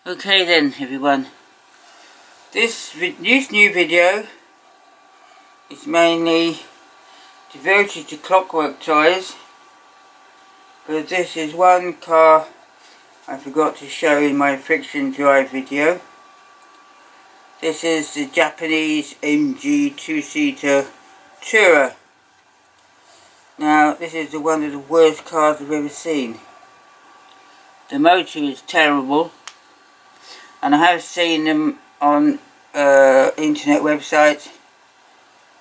Okay then everyone, this new video is mainly devoted to Clockwork Toys, but this is one car I forgot to show in my friction drive video. This is the Japanese MG two-seater Tourer. Now this is one of the worst cars I've ever seen. The motor is terrible, and I have seen them on internet websites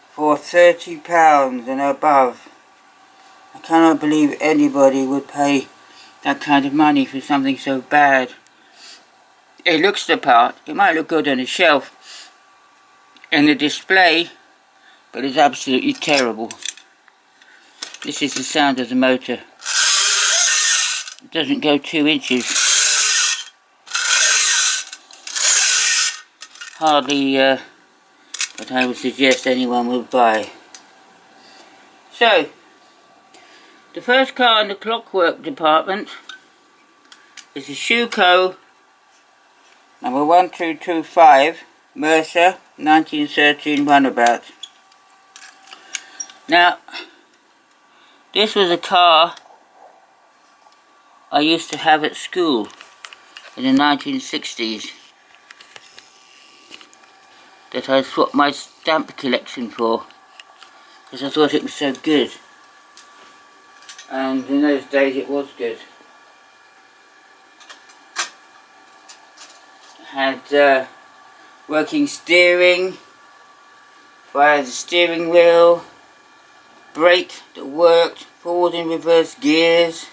for £30 and above. I cannot believe anybody would pay that kind of money for something so bad. It looks the part. It might look good on a shelf in the display, but it's absolutely terrible. This is the sound of the motor. It doesn't go 2 inches. Hardly what I would suggest anyone would buy. So, the first car in the Clockwork department is a Schuco number 1225 Mercer 1913 runabout. Now, this was a car I used to have at school in the 1960s. That I swapped my stamp collection for, because I thought it was so good, and in those days it was good. Had working steering via the steering wheel, brake that worked, forward and reverse gears.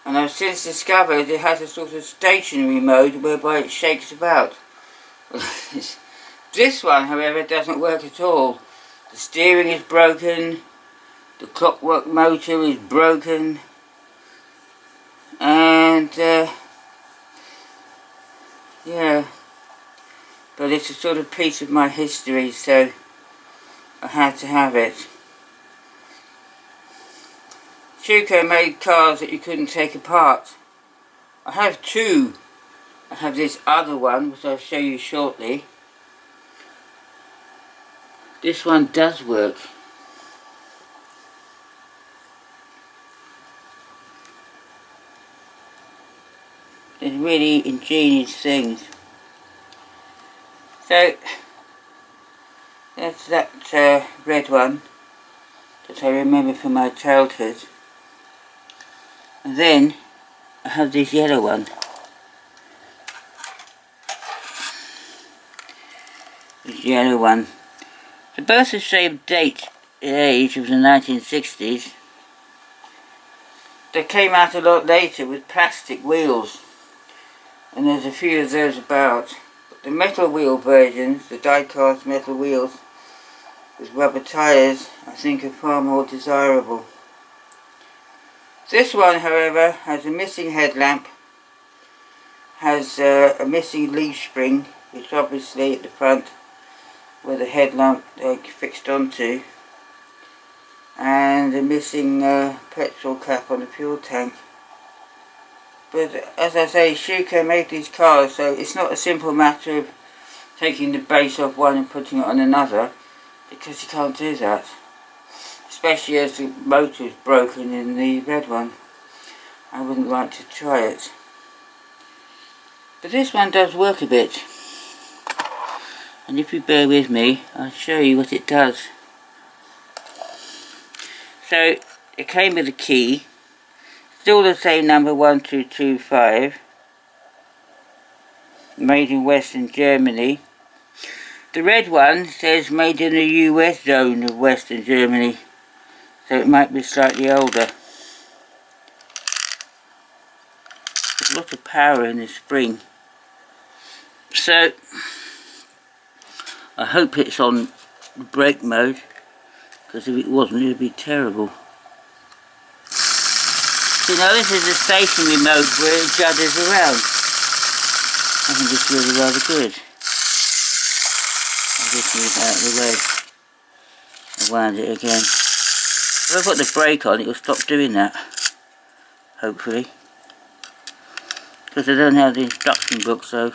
And I've since discovered it has a sort of stationary mode whereby it shakes about. This one, however, doesn't work at all. The steering is broken, the clockwork motor is broken, and yeah, but it's a sort of piece of my history, so I had to have it. Schuco made cars that you couldn't take apart. I have two. I have this other one, which I'll show you shortly. This one does work. There's really ingenious things. So, that's that red one that I remember from my childhood. And then I have this yellow one. This yellow one. They're both the same date, age of the 1960s. They came out a lot later with plastic wheels, and there's a few of those about. But the metal wheel versions, the die-cast metal wheels with rubber tyres, I think are far more desirable. This one, however, has a missing headlamp, has a missing leaf spring, which obviously at the front where the headlamp fixed onto, and a missing petrol cap on the fuel tank. But as I say, Schuco made these cars, so it's not a simple matter of taking the base off one and putting it on another, because you can't do that. Especially as the motor is broken in the red one. I wouldn't like to try it. But this one does work a bit. And if you bear with me, I'll show you what it does. So, it came with a key. Still the same number 1225. Made in Western Germany. The red one says made in the US zone of Western Germany. So it might be slightly older. There's a lot of power in the spring. So I hope it's on brake mode, because if it wasn't it would be terrible. So now this is the stationary mode where it judders around. I think it's really rather good. I'll just move that out of the way. I'll wind it again. If I put the brake on, it will stop doing that, hopefully. because I don't have the instruction book, so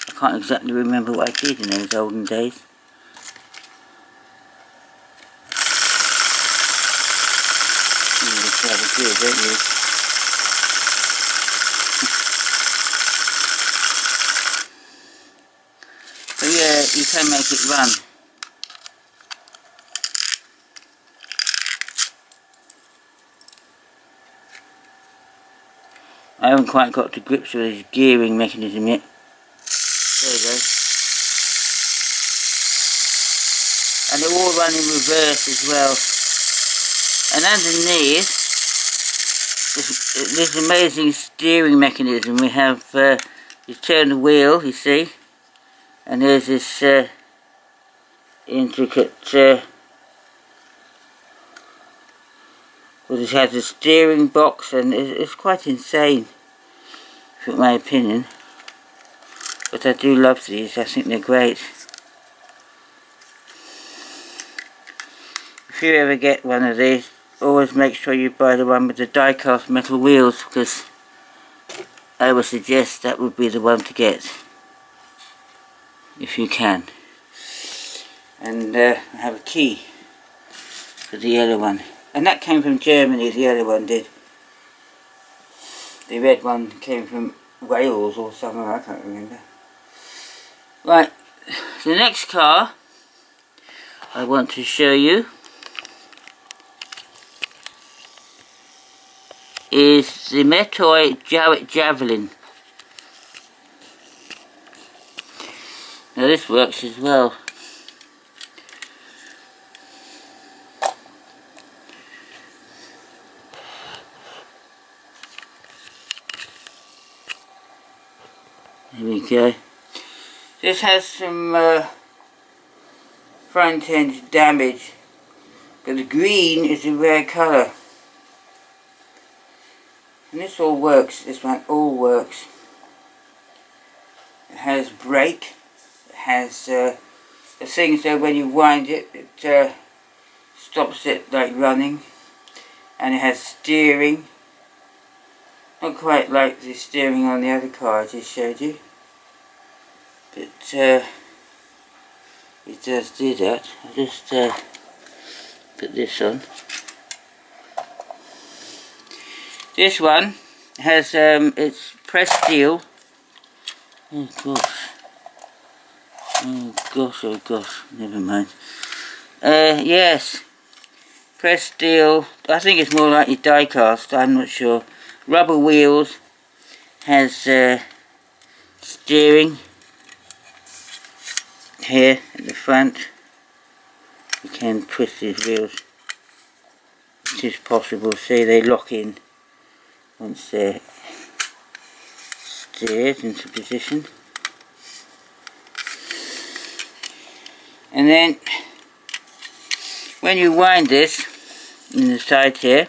I can't exactly remember what I did in those olden days. You look rather good, don't you? But yeah, you can make it run. I haven't quite got to grips with this gearing mechanism yet. There we go. And they're all run in reverse as well. And underneath, this amazing steering mechanism. We have, you turn the wheel, you see, and there's this intricate, well, it has a steering box, and it's quite insane, in my opinion. But I do love these, I think they're great. If you ever get one of these, always make sure you buy the one with the die-cast metal wheels, because I would suggest that would be the one to get, if you can. And I have a key for the yellow one. And that came from Germany, the yellow one did. The red one came from Wales or somewhere, I can't remember. Right, the next car I want to show you is the Metoy Jarrett Javelin. Now this works as well. There we go. This has some front end damage, but the green is a rare colour. And this all works, this one all works. It has brake, it has a thing so when you wind it, it stops it like running. And it has steering. Not quite like the steering on the other car I just showed you. But it does do that. I'll just put this on. This one has it's pressed steel. Oh gosh. Oh gosh, oh gosh. Never mind. Yes. Pressed steel. I think it's more likely die cast, I'm not sure. Rubber wheels. Has steering here at the front. You can twist these wheels. It is possible. See, they lock in once they're steered into position. And then when you wind this in the side here,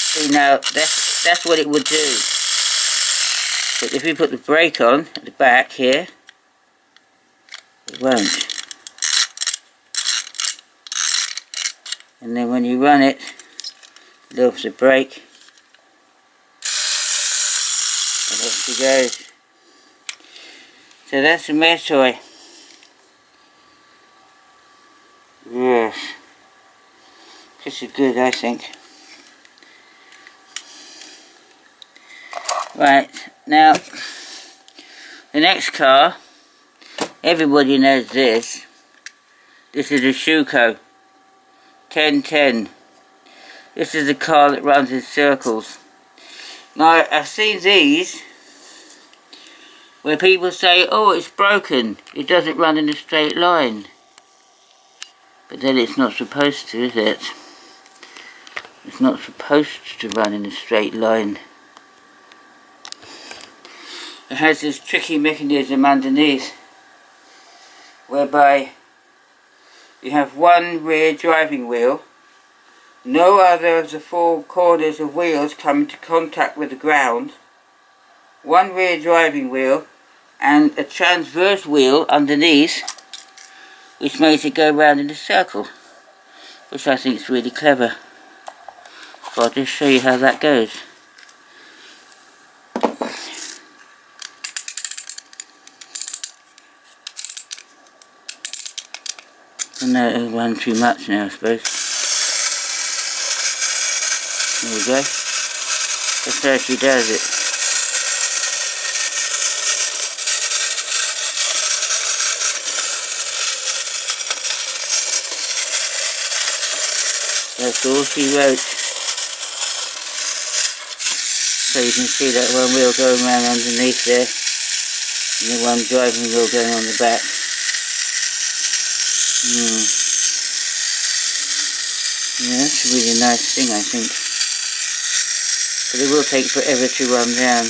see now that's what it would do. But if you put the brake on at the back here, it won't. And then when you run it, love the brake, and off she goes. So that's a Metoy. Yes. This is good, I think. Right, now, the next car, everybody knows this. This is a Schuco 1010. This is a car that runs in circles. Now, I've seen these where people say, oh, it's broken, it doesn't run in a straight line. But then it's not supposed to, is it? It's not supposed to run in a straight line. It has this tricky mechanism underneath whereby you have one rear driving wheel, no other of the four corners of wheels come into contact with the ground, one rear driving wheel and a transverse wheel underneath which makes it go round in a circle, which I think is really clever. So I'll just show you how that goes. I know it'll run too much now, I suppose. There we go. That's how she does it. That's all she wrote. So you can see that one wheel going around underneath there, and the one driving wheel going on the back. Yeah, that's a really nice thing, I think. But it will take forever to run down.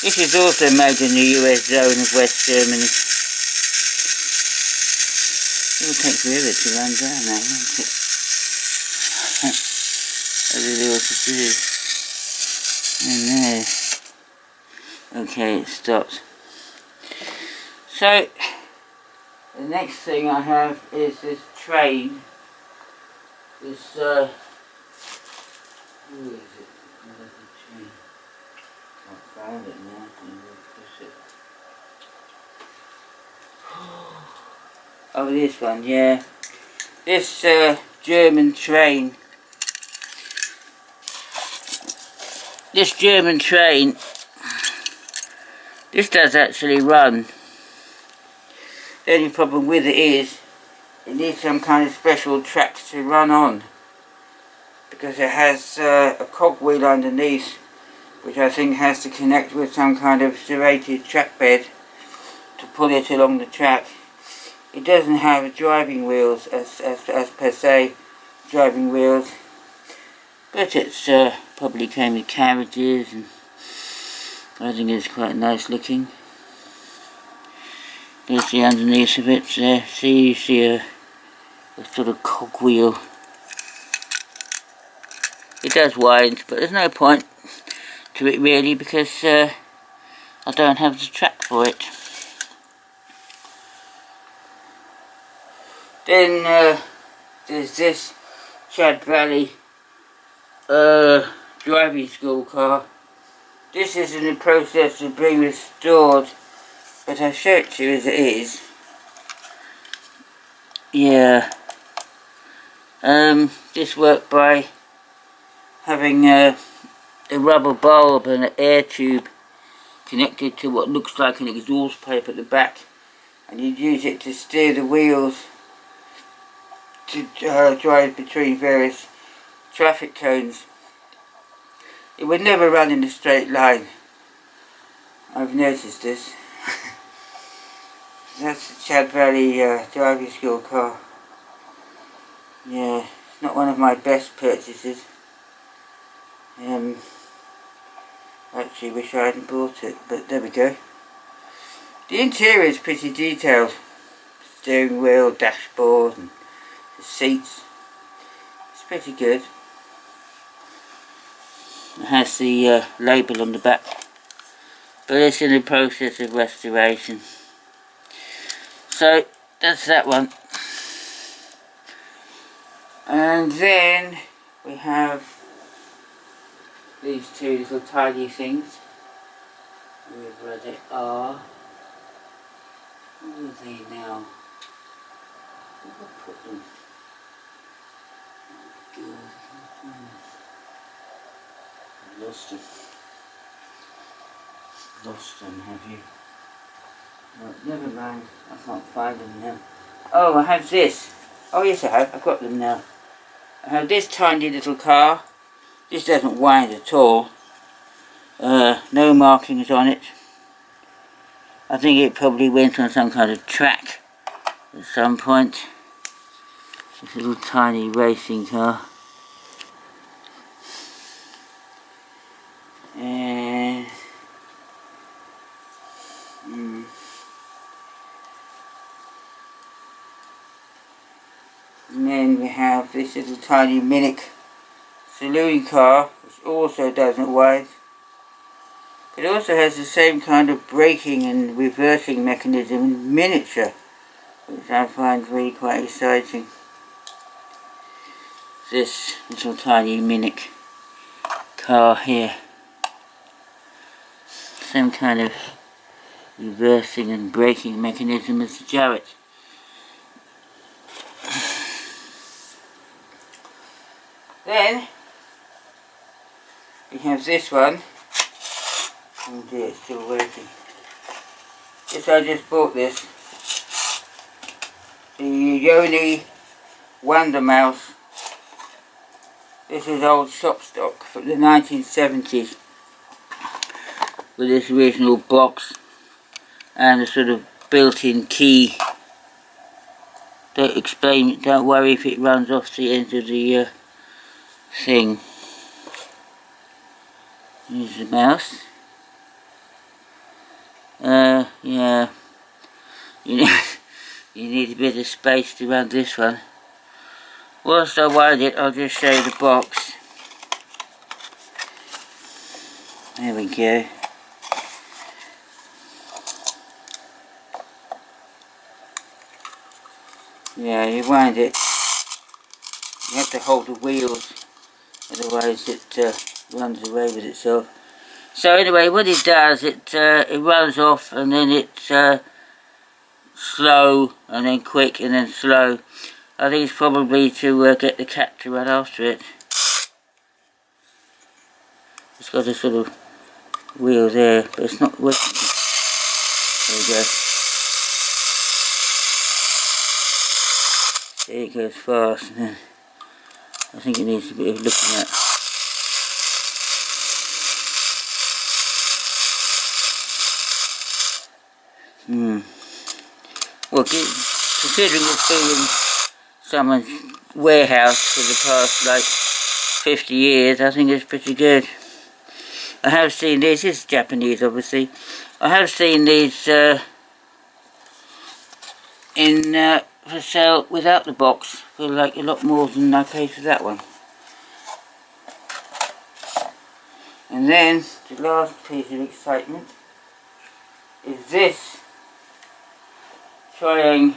This is also made in the US zone of West Germany. It will take forever to run down now, won't it? I really ought to do. And there. Okay, it stopped. So, the next thing I have is this train. This, who is it? Where's the train? I found it now. I'm going to push it. Oh, this one, yeah. This German train. This German train, this does actually run. The only problem with it is, it needs some kind of special tracks to run on. Because it has a cogwheel underneath, which I think has to connect with some kind of serrated track bed to pull it along the track. It doesn't have driving wheels as per se, driving wheels. But it's probably came with carriages, and I think it's quite nice looking. There's the underneath of it there. See, you see a sort of cogwheel. It does wind, but there's no point to it really, because I don't have the track for it. Then there's this Chad Valley driving school car. This is in the process of being restored, but I'll show it to you as it is. Yeah. This worked by having a rubber bulb and an air tube connected to what looks like an exhaust pipe at the back, and you'd use it to steer the wheels to drive between various traffic cones. It would never run in a straight line. I've noticed this. That's the Chad Valley driving school car. Yeah, it's not one of my best purchases. I actually wish I hadn't bought it, but there we go. The interior is pretty detailed. Steering wheel, dashboard, and the seats. It's pretty good. It has the label on the back, but it's in the process of restoration. So that's that one. And then we have these two little tiny things. Wherever they are. Where are they now? Where did I put them? Oh, lost them. Lost them, have you? No, never mind. I can't find them now. Oh, I have this. Oh yes, I have. I've got them now. I have this tiny little car. This doesn't wind at all. No markings on it. I think it probably went on some kind of track at some point. This little tiny racing car. And then we have this little tiny Minic saloon car, which also doesn't wind. It also has the same kind of braking and reversing mechanism in miniature, which I find really quite exciting. this little tiny minic car here. Same kind of reversing and braking mechanism as the Jarrett. Then we have this one. Oh dear, it's still working. I just bought this. The Yoni Wonder Mouse. This is old shop stock from the 1970s with this original box and a sort of built-in key. Don't worry if it runs off the end of the thing. Here's the mouse. Yeah, you need a bit of space to run this one. Whilst I wind it, I'll just show you the box. There we go. Yeah, you wind it. You have to hold the wheels, otherwise it runs away with itself. So anyway, what it does, it runs off and then it's slow and then quick and then slow. I think it's probably to get the cat to run after it. It's got a sort of wheel there, but it's not working. There we go. See, it goes fast. I think it needs a bit of looking at. Well, considering it's been in someone's warehouse for the past like 50 years, I think it's pretty good. I have seen these, this is Japanese obviously, I have seen these for sale without the box for like a lot more than I paid for that one. And then the last piece of excitement is this trying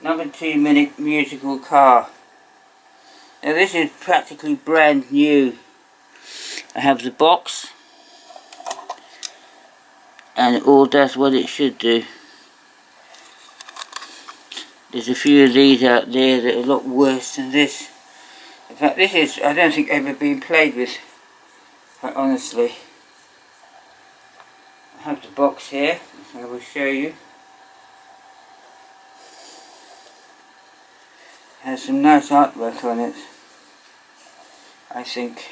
number 2 minute musical car. Now this is practically brand new. I have the box and it all does what it should do. There's a few of these out there that are a lot worse than this. In fact, this is, I don't think, ever been played with, quite honestly. I have the box here, I will show you. Has some nice artwork on it, I think.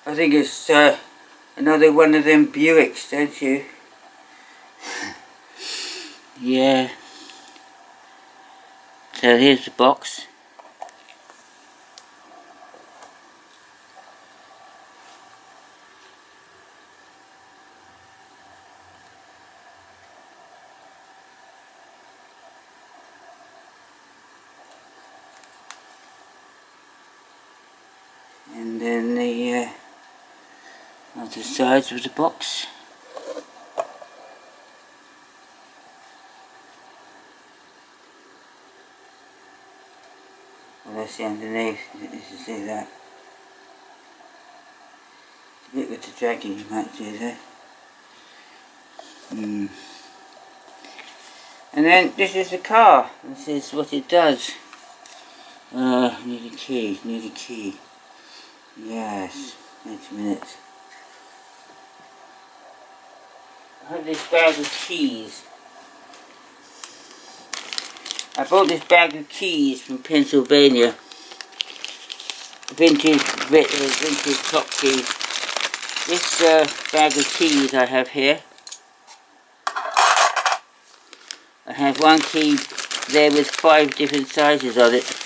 I think it's another one of them Buicks, don't you? Yeah. So here's the box. And then the other sides of the box. Well, that's the underneath, you can see that. A bit with the dragging you might do there. And then this is the car. This is what it does. Need a key. Yes, wait a minute. I have this bag of keys. I bought this bag of keys from Pennsylvania. Vintage top keys. This bag of keys I have here. I have one key there with 5 different sizes on it.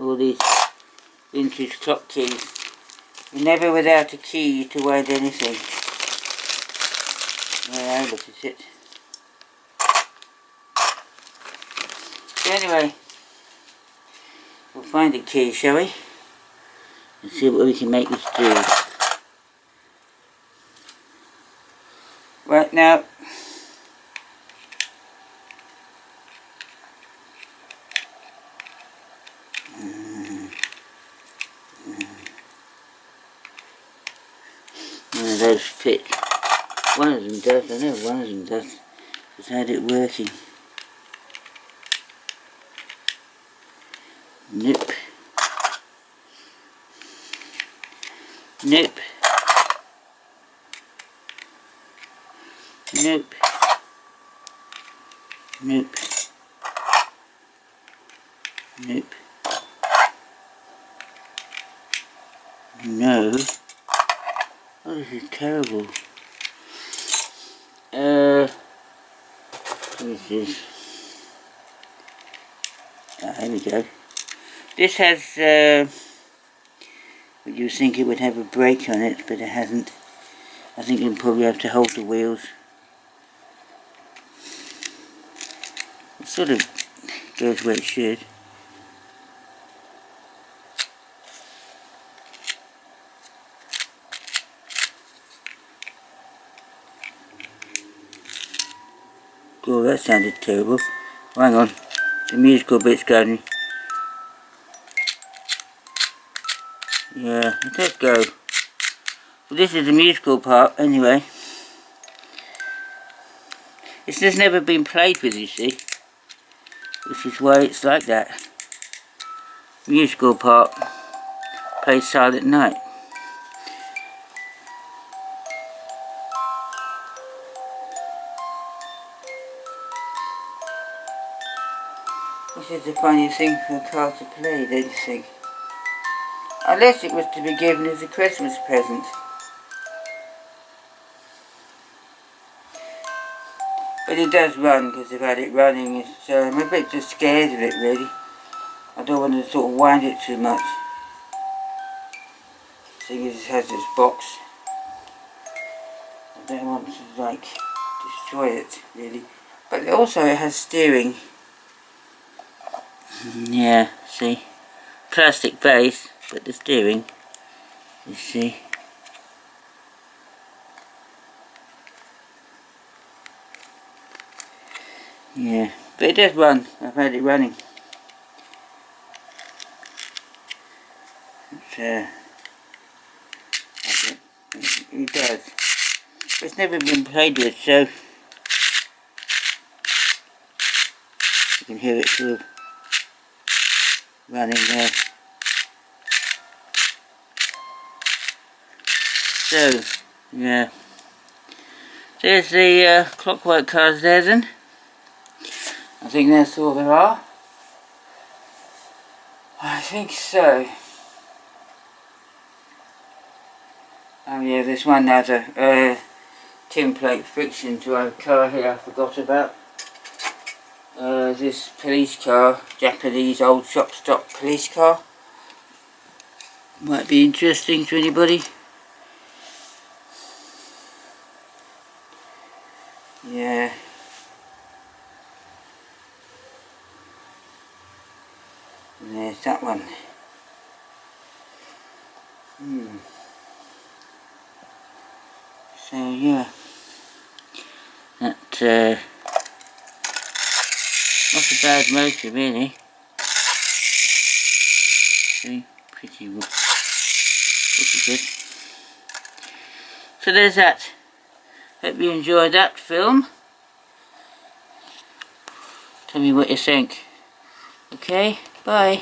All these vintage clock keys. You're never without a key to wind anything. Yeah, look at it. So anyway, we'll find a key, shall we? And see what we can make this do. Right now, fit. One of them does, I know one of them does. I've had it working. Nope. Nope. Nope. Nope. Nope. No. Oh, this is terrible. This is... Ah, here we go. This has, what you think it would have a brake on it, but it hasn't. I think you'll probably have to hold the wheels. It sort of goes where it should. Oh, that sounded terrible. Hang on, the musical bit's going. Yeah, it does go. Well, this is the musical part, anyway. It's just never been played with, you see. This is why it's like that. Musical part plays Silent Night. This is the funniest thing for a car to play, don't you think? Unless it was to be given as a Christmas present. But it does run because I've had it running. I'm a bit just scared of it, really. I don't want to sort of wind it too much. Seeing as it has this box. I don't want to, like, destroy it, really. But also it has steering. Yeah, see? Plastic base, but the steering, you see? Yeah, but it does run. I've had it running. It does. But it's never been played with, so you can hear it sort of running there. So, yeah. There's the Clockwork cars there then. I think that's all there are. I think so. Oh yeah, there's one other tin plate friction drive car here I forgot about. This police car, Japanese old shop stock police car. Might be interesting to anybody. Yeah. And there's that one. So yeah. That not a bad motor really. See, pretty good. So there's that. Hope you enjoyed that film. Tell me what you think. Okay, bye.